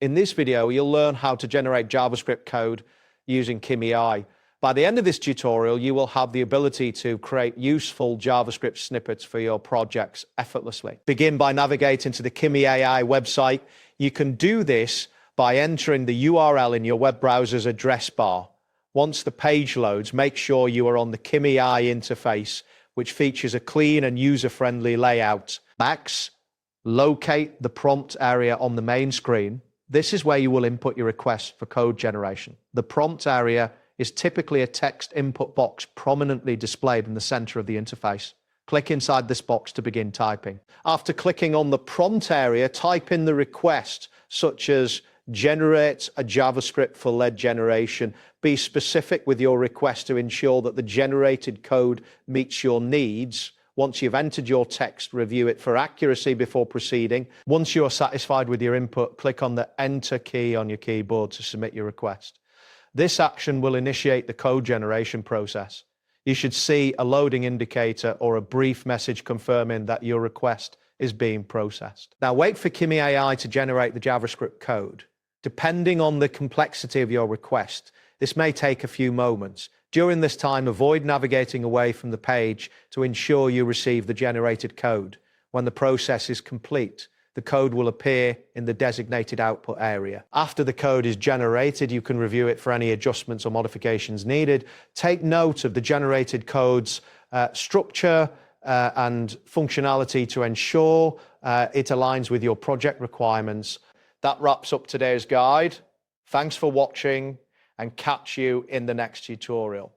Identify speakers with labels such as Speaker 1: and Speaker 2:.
Speaker 1: In this video, you'll learn how to generate JavaScript code using Kimi AI. By the end of this tutorial, you will have the ability to create useful JavaScript snippets for your projects effortlessly. Begin by navigating to the Kimi AI website. You can do this by entering the URL in your web browser's address bar. Once the page loads, make sure you are on the Kimi AI interface, which features a clean and user-friendly layout. Next, locate the prompt area on the main screen. This is where you will input your request for code generation. The prompt area is typically a text input box prominently displayed in the center of the interface. Click inside this box to begin typing. After clicking on the prompt area, type in the request, such as generate a JavaScript for lead generation. Be specific with your request to ensure that the generated code meets your needs. Once you've entered your text, review it for accuracy before proceeding. Once you're satisfied with your input, click on the Enter key on your keyboard to submit your request. This action will initiate the code generation process. You should see a loading indicator or a brief message confirming that your request is being processed. Now wait for Kimi AI to generate the JavaScript code. Depending on the complexity of your request, this may take a few moments. During this time, avoid navigating away from the page to ensure you receive the generated code. When the process is complete, the code will appear in the designated output area. After the code is generated, you can review it for any adjustments or modifications needed. Take note of the generated code's structure and functionality to ensure it aligns with your project requirements. That wraps up today's guide. Thanks for watching, and catch you in the next tutorial.